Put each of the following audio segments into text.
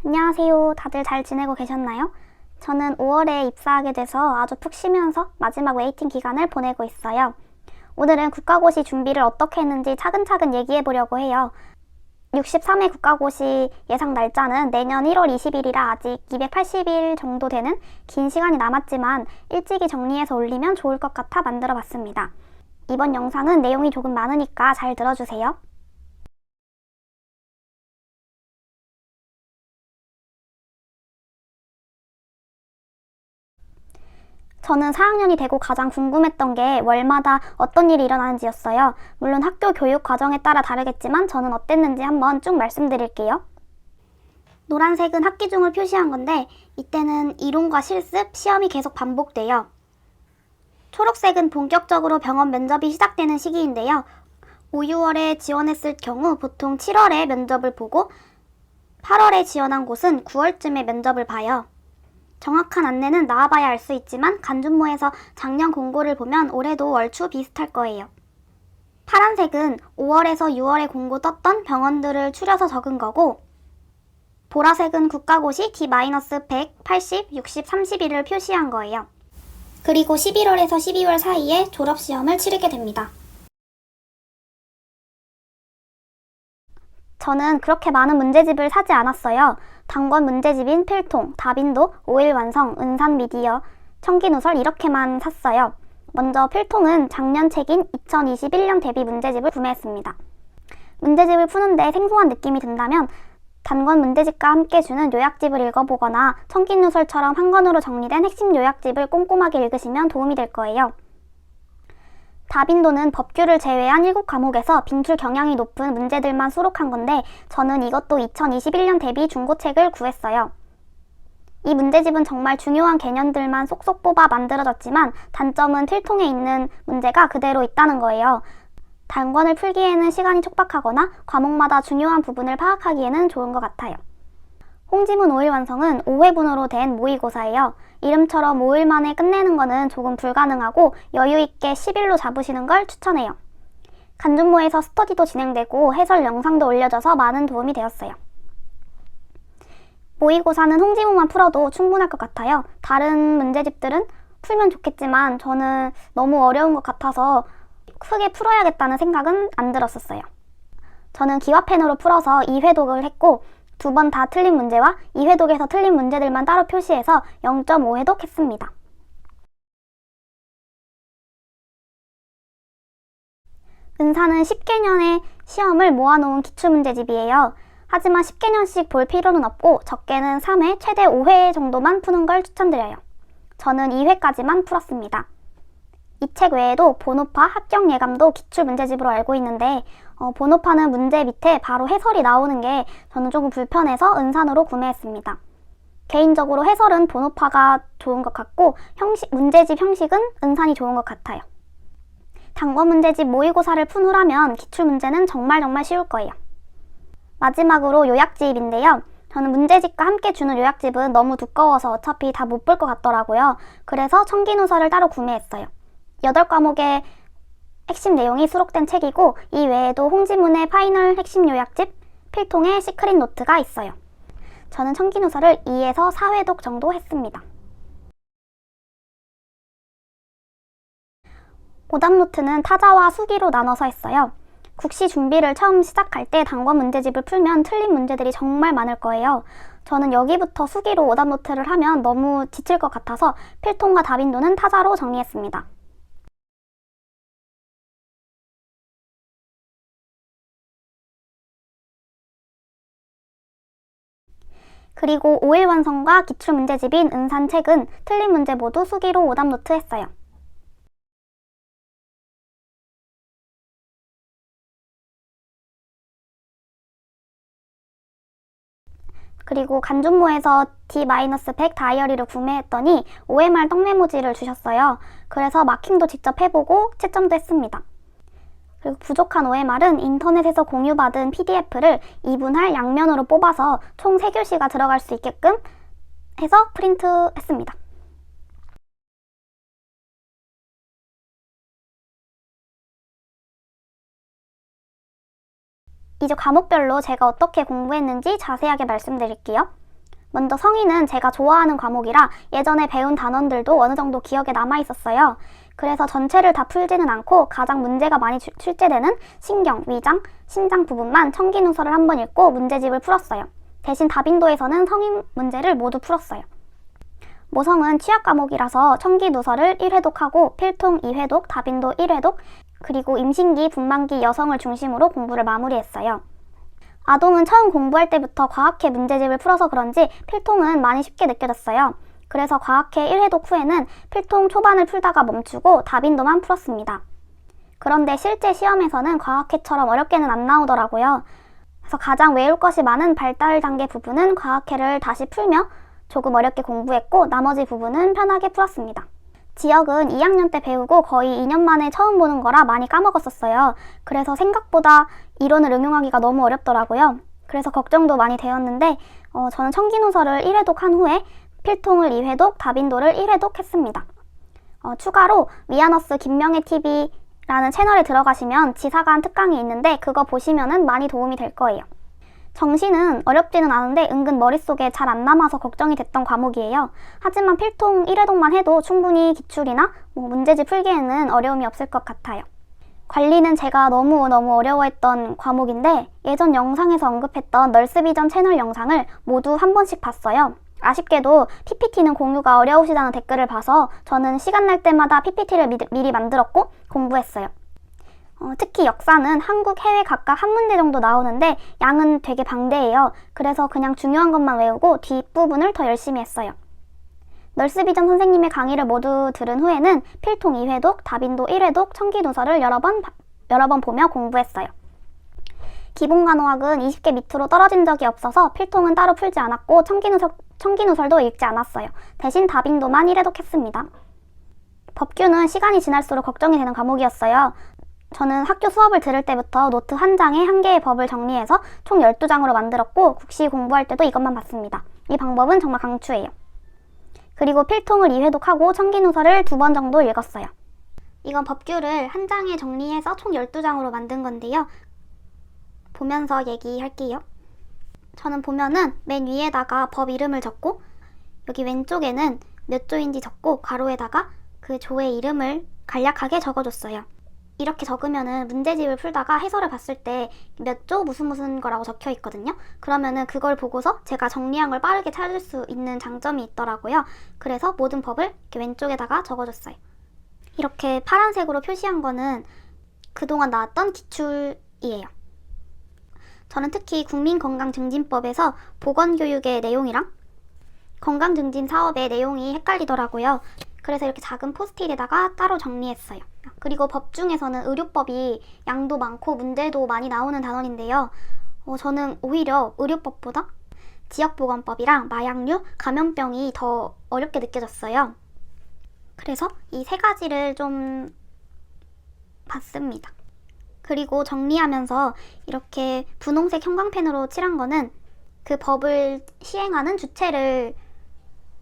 안녕하세요. 다들 잘 지내고 계셨나요? 저는 5월에 입사하게 돼서 아주 푹 쉬면서 마지막 웨이팅 기간을 보내고 있어요. 오늘은 국가고시 준비를 어떻게 했는지 차근차근 얘기해 보려고 해요. 63회 국가고시 예상 날짜는 내년 1월 20일이라 아직 280일 정도 되는 긴 시간이 남았지만 일찍이 정리해서 올리면 좋을 것 같아 만들어 봤습니다. 이번 영상은 내용이 조금 많으니까 잘 들어주세요. 저는 4학년이 되고 가장 궁금했던 게 월마다 어떤 일이 일어나는지였어요. 물론 학교 교육 과정에 따라 다르겠지만 저는 어땠는지 한번 쭉 말씀드릴게요. 노란색은 학기 중을 표시한 건데 이때는 이론과 실습, 시험이 계속 반복돼요. 초록색은 본격적으로 병원 면접이 시작되는 시기인데요. 5, 6월에 지원했을 경우 보통 7월에 면접을 보고 8월에 지원한 곳은 9월쯤에 면접을 봐요. 정확한 안내는 나와봐야 알 수 있지만 간준모에서 작년 공고를 보면 올해도 얼추 비슷할 거예요. 파란색은 5월에서 6월에 공고 떴던 병원들을 추려서 적은 거고 보라색은 국가고시 D-100, 80, 60, 31을 표시한 거예요. 그리고 11월에서 12월 사이에 졸업시험을 치르게 됩니다. 저는 그렇게 많은 문제집을 사지 않았어요. 단권 문제집인 필통, 다빈도, 5일 완성, 은산 미디어, 청기누설 이렇게만 샀어요. 먼저 필통은 작년 책인 2021년 대비 문제집을 구매했습니다. 문제집을 푸는데 생소한 느낌이 든다면 단권 문제집과 함께 주는 요약집을 읽어보거나 청기누설처럼 한 권으로 정리된 핵심 요약집을 꼼꼼하게 읽으시면 도움이 될 거예요. 다빈도는 법규를 제외한 7과목에서 빈출 경향이 높은 문제들만 수록한 건데 저는 이것도 2021년 대비 중고책을 구했어요. 이 문제집은 정말 중요한 개념들만 쏙쏙 뽑아 만들어졌지만 단점은 필통에 있는 문제가 그대로 있다는 거예요. 단권을 풀기에는 시간이 촉박하거나 과목마다 중요한 부분을 파악하기에는 좋은 것 같아요. 홍지문 5일 완성은 5회분으로 된 모의고사예요. 이름처럼 5일 만에 끝내는 거는 조금 불가능하고 여유있게 10일로 잡으시는 걸 추천해요. 간준모에서 스터디도 진행되고 해설 영상도 올려져서 많은 도움이 되었어요. 모의고사는 홍지문만 풀어도 충분할 것 같아요. 다른 문제집들은 풀면 좋겠지만 저는 너무 어려운 것 같아서 크게 풀어야겠다는 생각은 안 들었었어요. 저는 기와펜으로 풀어서 2회독을 했고 2번 다 틀린 문제와 2회독에서 틀린 문제들만 따로 표시해서 0.5회독 했습니다. 은사는 10개년의 시험을 모아놓은 기출문제집이에요. 하지만 10개년씩 볼 필요는 없고 적게는 3회, 최대 5회 정도만 푸는 걸 추천드려요. 저는 2회까지만 풀었습니다. 이 책 외에도 본호파, 합격예감도 기출문제집으로 알고 있는데 본호파는 문제 밑에 바로 해설이 나오는 게 저는 조금 불편해서 은산으로 구매했습니다. 개인적으로 해설은 본호파가 좋은 것 같고 문제집 형식은 은산이 좋은 것 같아요. 단권 문제집 모의고사를 푼 후라면 기출문제는 정말 쉬울 거예요. 마지막으로 요약집인데요. 저는 문제집과 함께 주는 요약집은 너무 두꺼워서 어차피 다 못 볼 것 같더라고요. 그래서 청기누설을 따로 구매했어요. 8과목의 핵심 내용이 수록된 책이고 이 외에도 홍지문의 파이널 핵심 요약집, 필통의 시크릿 노트가 있어요. 저는 청기누설을 2에서 4회독 정도 했습니다. 오답노트는 타자와 수기로 나눠서 했어요. 국시 준비를 처음 시작할 때 단권 문제집을 풀면 틀린 문제들이 정말 많을 거예요. 저는 여기부터 수기로 오답노트를 하면 너무 지칠 것 같아서 필통과 다빈도는 타자로 정리했습니다. 그리고 5일 완성과 기출문제집인 은산책은 틀린 문제 모두 수기로 오답노트 했어요. 그리고 간준모에서 D-100 다이어리를 구매했더니 OMR 떡메모지를 주셨어요. 그래서 마킹도 직접 해보고 채점도 했습니다. 그리고 부족한 OMR은 인터넷에서 공유받은 PDF를 2분할 양면으로 뽑아서 총 3교시가 들어갈 수 있게끔 해서 프린트했습니다. 이제 과목별로 제가 어떻게 공부했는지 자세하게 말씀드릴게요. 먼저 성인은 제가 좋아하는 과목이라 예전에 배운 단원들도 어느 정도 기억에 남아 있었어요. 그래서 전체를 다 풀지는 않고 가장 문제가 많이 출제되는 신경, 위장, 신장 부분만 청기누설을 한번 읽고 문제집을 풀었어요. 대신 다빈도에서는 성인 문제를 모두 풀었어요. 모성은 취약 과목이라서 청기누설을 1회독하고 필통 2회독, 다빈도 1회독, 그리고 임신기, 분만기 여성을 중심으로 공부를 마무리했어요. 아동은 처음 공부할 때부터 과학회 문제집을 풀어서 그런지 필통은 많이 쉽게 느껴졌어요. 그래서 과학회 1회독 후에는 필통 초반을 풀다가 멈추고 다빈도만 풀었습니다. 그런데 실제 시험에서는 과학회처럼 어렵게는 안 나오더라고요. 그래서 가장 외울 것이 많은 발달 단계 부분은 과학회를 다시 풀며 조금 어렵게 공부했고 나머지 부분은 편하게 풀었습니다. 지역은 2학년 때 배우고 거의 2년 만에 처음 보는 거라 많이 까먹었었어요. 그래서 생각보다 이론을 응용하기가 너무 어렵더라고요. 그래서 걱정도 많이 되었는데 저는 청기누설을 1회독 한 후에 필통을 2회독, 다빈도를 1회독 했습니다. 추가로 위아너스 김명혜TV라는 채널에 들어가시면 지사관 특강이 있는데 그거 보시면은 많이 도움이 될 거예요. 정시는 어렵지는 않은데 은근 머릿속에 잘 안 남아서 걱정이 됐던 과목이에요. 하지만 필통 1회독만 해도 충분히 기출이나 문제집 풀기에는 어려움이 없을 것 같아요. 관리는 제가 너무 어려워했던 과목인데 예전 영상에서 언급했던 널스비전 채널 영상을 모두 한 번씩 봤어요. 아쉽게도 PPT는 공유가 어려우시다는 댓글을 봐서 저는 시간 날 때마다 PPT를 미리 만들었고 공부했어요. 특히 역사는 한국, 해외 각각 한 문제 정도 나오는데 양은 되게 방대해요. 그래서 그냥 중요한 것만 외우고 뒷부분을 더 열심히 했어요. 널스비전 선생님의 강의를 모두 들은 후에는 필통 2회독, 다빈도 1회독, 청기누설을 여러 번 보며 공부했어요. 기본간호학은 20개 밑으로 떨어진 적이 없어서 필통은 따로 풀지 않았고 청기누설도 읽지 않았어요. 대신 다빈도만 1회독 했습니다. 법규는 시간이 지날수록 걱정이 되는 과목이었어요. 저는 학교 수업을 들을 때부터 노트 한 장에 한 개의 법을 정리해서 총 12장으로 만들었고 국시 공부할 때도 이것만 봤습니다. 이 방법은 정말 강추해요. 그리고 필통을 2회독하고 청기누설을 2번 정도 읽었어요. 이건 법규를 한 장에 정리해서 총 12장으로 만든 건데요. 보면서 얘기할게요. 저는 보면은 맨 위에다가 법 이름을 적고 여기 왼쪽에는 몇 조인지 적고 가로에다가 그 조의 이름을 간략하게 적어줬어요. 이렇게 적으면은 문제집을 풀다가 해설을 봤을 때 몇 조 무슨 거라고 적혀 있거든요. 그러면은 그걸 보고서 제가 정리한 걸 빠르게 찾을 수 있는 장점이 있더라고요. 그래서 모든 법을 이렇게 왼쪽에다가 적어줬어요. 이렇게 파란색으로 표시한 거는 그동안 나왔던 기출이에요. 저는 특히 국민건강증진법에서 보건교육의 내용이랑 건강증진 사업의 내용이 헷갈리더라고요. 그래서 이렇게 작은 포스트잇에다가 따로 정리했어요. 그리고 법 중에서는 의료법이 양도 많고 문제도 많이 나오는 단원인데요. 저는 오히려 의료법보다 지역보건법이랑 마약류, 감염병이 더 어렵게 느껴졌어요. 그래서 이 세 가지를 좀 봤습니다. 그리고 정리하면서 이렇게 분홍색 형광펜으로 칠한 거는 그 법을 시행하는 주체를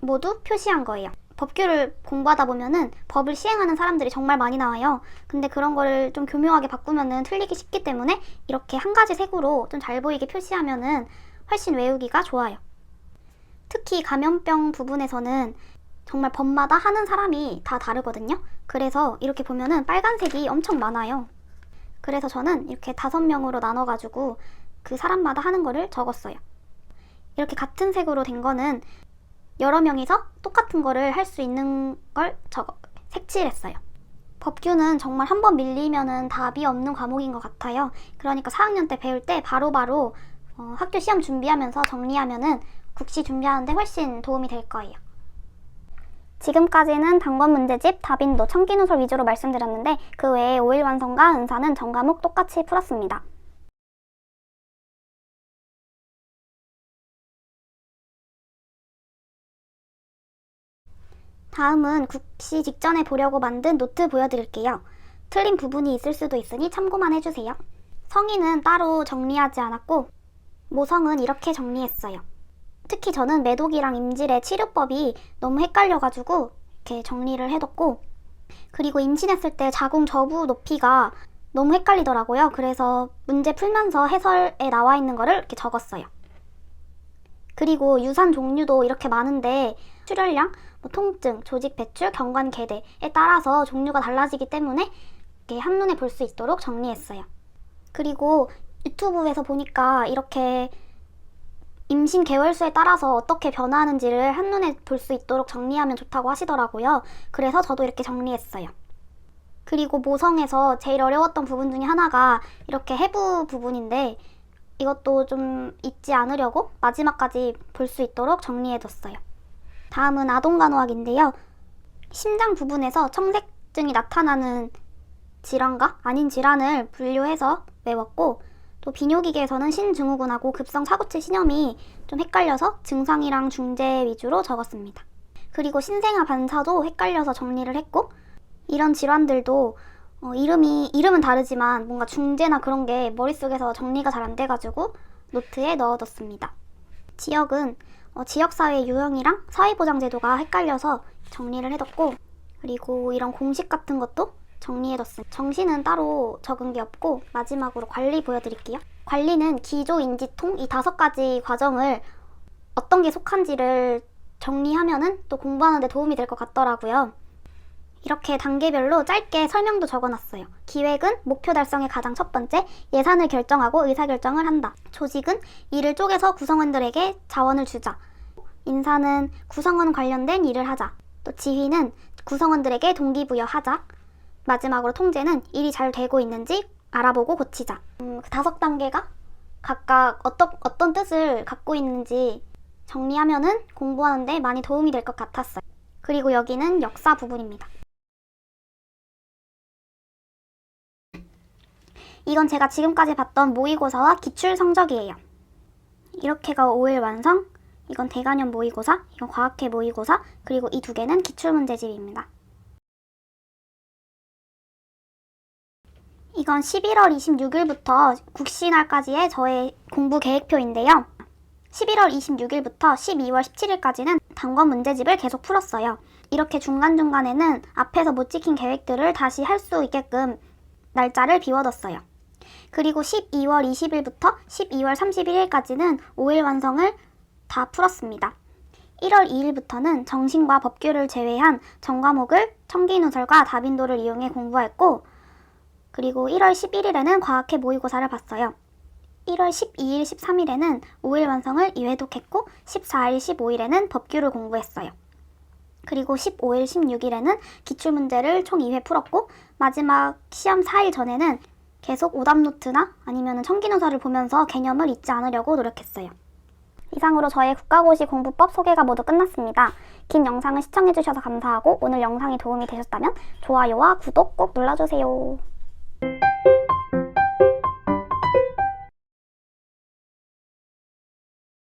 모두 표시한 거예요. 법규를 공부하다 보면은 법을 시행하는 사람들이 정말 많이 나와요. 근데 그런 거를 좀 교묘하게 바꾸면은 틀리기 쉽기 때문에 이렇게 한 가지 색으로 좀 잘 보이게 표시하면은 훨씬 외우기가 좋아요. 특히 감염병 부분에서는 정말 법마다 하는 사람이 다 다르거든요. 그래서 이렇게 보면은 빨간색이 엄청 많아요. 그래서 저는 이렇게 5명으로 나눠가지고 그 사람마다 하는 거를 적었어요. 이렇게 같은 색으로 된 거는 여러 명이서 똑같은 거를 할 수 있는 걸 색칠했어요. 법규는 정말 한번 밀리면은 답이 없는 과목인 것 같아요. 그러니까 4학년 때 배울 때 바로바로 학교 시험 준비하면서 정리하면은 국시 준비하는데 훨씬 도움이 될 거예요. 지금까지는 단권 문제집, 다빈도, 청기누설 위주로 말씀드렸는데 그 외에 5일 완성과 은사는 전 과목 똑같이 풀었습니다. 다음은 국시 직전에 보려고 만든 노트 보여드릴게요. 틀린 부분이 있을 수도 있으니 참고만 해주세요. 성인은 따로 정리하지 않았고 모성은 이렇게 정리했어요. 특히 저는 매독이랑 임질의 치료법이 너무 헷갈려가지고 이렇게 정리를 해뒀고 그리고 임신했을 때 자궁 저부 높이가 너무 헷갈리더라고요. 그래서 문제 풀면서 해설에 나와 있는 거를 이렇게 적었어요. 그리고 유산 종류도 이렇게 많은데 출혈량, 통증, 조직 배출, 경관 개대에 따라서 종류가 달라지기 때문에 이렇게 한눈에 볼 수 있도록 정리했어요. 그리고 유튜브에서 보니까 이렇게 임신 개월수에 따라서 어떻게 변화하는지를 한눈에 볼 수 있도록 정리하면 좋다고 하시더라고요. 그래서 저도 이렇게 정리했어요. 그리고 모성에서 제일 어려웠던 부분 중에 하나가 이렇게 해부 부분인데 이것도 좀 잊지 않으려고 마지막까지 볼 수 있도록 정리해뒀어요. 다음은 아동간호학인데요. 심장 부분에서 청색증이 나타나는 질환과 아닌 질환을 분류해서 외웠고, 또 비뇨기계에서는 신증후군하고 급성 차구치 신염이 좀 헷갈려서 증상이랑 중재 위주로 적었습니다. 그리고 신생아 반사도 헷갈려서 정리를 했고, 이런 질환들도 이름은 다르지만 뭔가 중재나 그런 게 머릿속에서 정리가 잘 안 돼가지고 노트에 넣어뒀습니다. 지역은 지역사회 유형이랑 사회보장제도가 헷갈려서 정리를 해뒀고, 그리고 이런 공식 같은 것도 정리해뒀습니다. 정시는 따로 적은 게 없고 마지막으로 관리 보여드릴게요. 관리는 기조, 인지통 이 5가지 과정을 어떤 게 속한지를 정리하면은 또 공부하는 데 도움이 될 것 같더라고요. 이렇게 단계별로 짧게 설명도 적어놨어요. 기획은 목표 달성의 가장 첫 번째, 예산을 결정하고 의사결정을 한다. 조직은 일을 쪼개서 구성원들에게 자원을 주자. 인사는 구성원 관련된 일을 하자. 또 지휘는 구성원들에게 동기부여하자. 마지막으로 통제는 일이 잘 되고 있는지 알아보고 고치자. 그 5단계가 각각 어떤 뜻을 갖고 있는지 정리하면은 공부하는데 많이 도움이 될 것 같았어요. 그리고 여기는 역사 부분입니다. 이건 제가 지금까지 봤던 모의고사와 기출 성적이에요. 이렇게가 5일 완성, 이건 대관형 모의고사, 이건 과학회 모의고사, 그리고 이 2개는 기출문제집입니다. 이건 11월 26일부터 국시날까지의 저의 공부 계획표인데요. 11월 26일부터 12월 17일까지는 단권 문제집을 계속 풀었어요. 이렇게 중간중간에는 앞에서 못 지킨 계획들을 다시 할 수 있게끔 날짜를 비워뒀어요. 그리고 12월 20일부터 12월 31일까지는 5일 완성을 다 풀었습니다. 1월 2일부터는 정신과 법규를 제외한 전과목을 청기누설과 다빈도를 이용해 공부했고, 그리고 1월 11일에는 과학회 모의고사를 봤어요. 1월 12일, 13일에는 5일 완성을 2회독했고 14일, 15일에는 법규를 공부했어요. 그리고 15일, 16일에는 기출문제를 총 2회 풀었고 마지막 시험 4일 전에는 계속 오답노트나 아니면 청기누설을 보면서 개념을 잊지 않으려고 노력했어요. 이상으로 저의 국가고시 공부법 소개가 모두 끝났습니다. 긴 영상을 시청해주셔서 감사하고 오늘 영상이 도움이 되셨다면 좋아요와 구독 꼭 눌러주세요.